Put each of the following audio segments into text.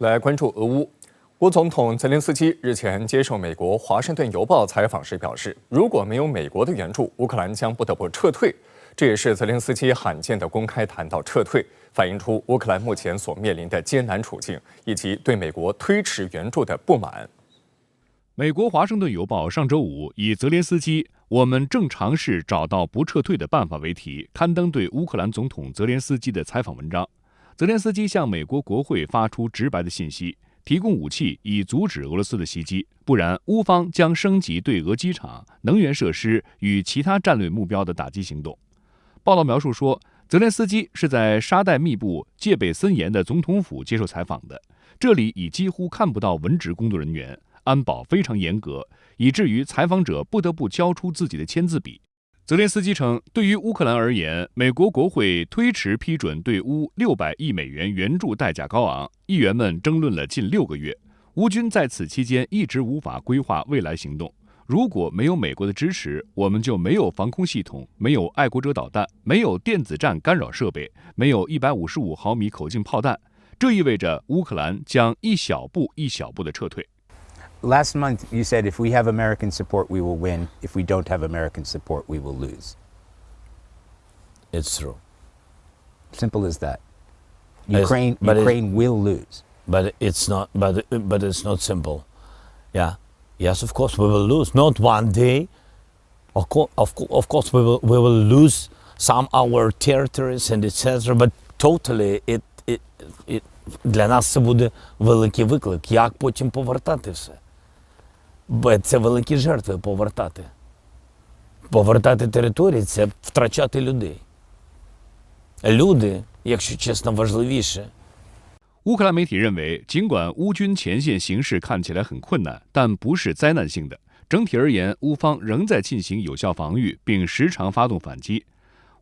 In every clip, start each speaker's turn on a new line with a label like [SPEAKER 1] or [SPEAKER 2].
[SPEAKER 1] 来关注俄乌。乌总统泽连斯基日前接受美国《华盛顿邮报》采访时表示，如果没有美国的援助，乌克兰将不得不撤退。这也是泽连斯基罕见的公开谈到撤退，反映出乌克兰目前所面临的艰难处境，以及对美国推迟援助的不满。
[SPEAKER 2] 美国《华盛顿邮报》上周五以泽连斯基“我们正尝试找到不撤退的办法”为题，刊登对乌克兰总统泽连斯基的采访文章。泽连斯基向美国国会发出直白的信息，提供武器以阻止俄罗斯的袭击，不然乌方将升级对俄机场、能源设施与其他战略目标的打击行动。报道描述说，泽连斯基是在沙袋密布、戒备森严的总统府接受采访的，这里已几乎看不到文职工作人员，安保非常严格，以至于采访者不得不交出自己的签字笔。泽连斯基称，对于乌克兰而言，美国国会推迟批准对乌600亿美元援助代价高昂，议员们争论了近6个月，乌军在此期间一直无法规划未来行动。如果没有美国的支持，我们就没有防空系统，没有爱国者导弹，没有电子战干扰设备，没有155毫米口径炮弹。这意味着乌克兰将一小步一小步地撤退。
[SPEAKER 3] Last month, you said if we have American support, we will win. If we don't have American support, we will lose.
[SPEAKER 4] It's true.
[SPEAKER 3] Simple as that. Ukraine will lose.
[SPEAKER 4] But it's not. But it's not simple. Yeah. Yes, of course we will lose. Not one day. Of course we will lose some our territories and etc. But totally, it для нас це буде великий виклик. Як потім повертати все? Бо це великі жертви повертати. Повертати території – це втрачати людей. Люди, якщо чесно, важливіше.
[SPEAKER 2] 乌克兰媒体认为，尽管乌军前线形势看起来很困难，但不是灾难性的。整体而言，乌方仍在进行有效防御，并时常发动反击。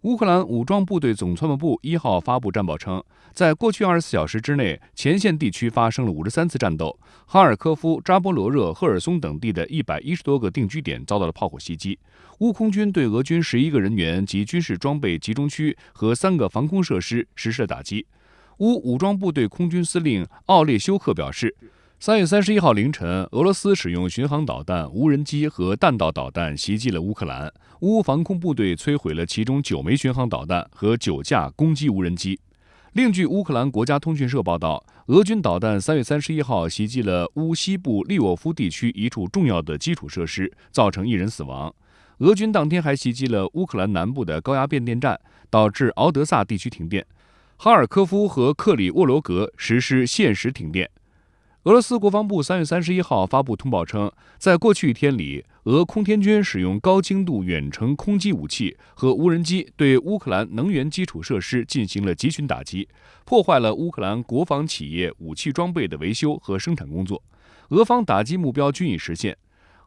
[SPEAKER 2] 乌克兰武装部队总参谋部1号发布战报称，在过去24小时之内，前线地区发生了53次战斗，哈尔科夫、扎波罗热、赫尔松等地的110多个定居点遭到了炮火袭击。乌空军对俄军11个人员及军事装备集中区和3个防空设施实施了打击。乌武装部队空军司令奥列修克表示，3月31号凌晨，俄罗斯使用巡航导弹、无人机和弹道导弹袭击了乌克兰。乌防空部队摧毁了其中9枚巡航导弹和9架攻击无人机。另据乌克兰国家通讯社报道，俄军导弹3月31号袭击了乌西部利沃夫地区一处重要的基础设施，造成1人死亡。俄军当天还袭击了乌克兰南部的高压变电站，导致敖德萨地区停电。哈尔科夫和克里沃罗格实施限时停电。俄罗斯国防部3月31号发布通报称，在过去1天里，俄空天军使用高精度远程空击武器和无人机对乌克兰能源基础设施进行了集群打击，破坏了乌克兰国防企业武器装备的维修和生产工作。俄方打击目标均已实现。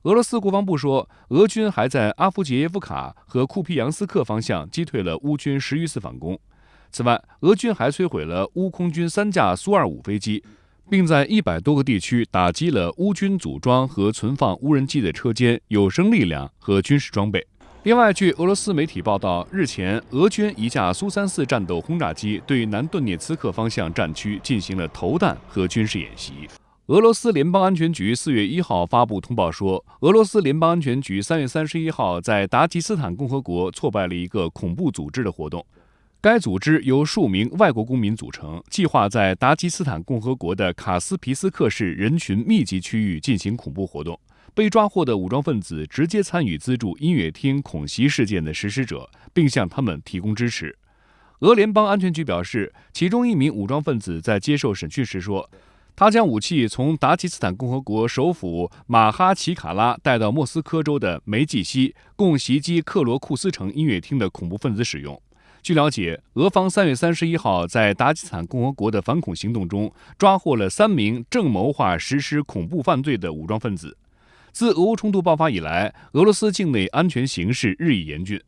[SPEAKER 2] 俄罗斯国防部说，俄军还在阿夫杰耶夫卡和库皮扬斯克方向击退了乌军10余次反攻。此外，俄军还摧毁了乌空军3架苏25飞机，并在100多个地区打击了乌军组装和存放无人机的车间、有生力量和军事装备。另外，据俄罗斯媒体报道，日前俄军一架苏34战斗轰炸机对南顿涅茨克方向战区进行了投弹和军事演习。俄罗斯联邦安全局4月1号发布通报说，俄罗斯联邦安全局3月31号在达吉斯坦共和国挫败了一个恐怖组织的活动。该组织由数名外国公民组成，计划在达吉斯坦共和国的卡斯皮斯克市人群密集区域进行恐怖活动。被抓获的武装分子直接参与资助音乐厅恐袭事件的实施者，并向他们提供支持。俄联邦安全局表示，其中一名武装分子在接受审讯时说，他将武器从达吉斯坦共和国首府马哈奇卡拉带到莫斯科州的梅季西，供袭击克罗库斯城音乐厅的恐怖分子使用。据了解，俄方3月31号在达吉斯坦共和国的反恐行动中，抓获了3名正谋划实施恐怖犯罪的武装分子。自俄乌冲突爆发以来，俄罗斯境内安全形势日益严峻。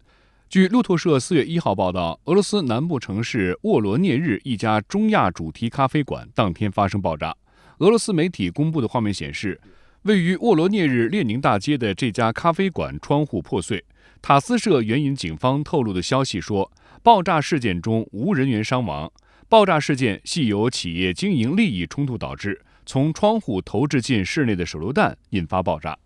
[SPEAKER 2] 据路透社4月1号报道，俄罗斯南部城市沃罗涅日一家中亚主题咖啡馆当天发生爆炸。俄罗斯媒体公布的画面显示，位于沃罗涅日列宁大街的这家咖啡馆窗户破碎。塔斯社援引警方透露的消息说，爆炸事件中无人员伤亡。爆炸事件系由企业经营利益冲突导致，从窗户投掷进室内的手榴弹引发爆炸。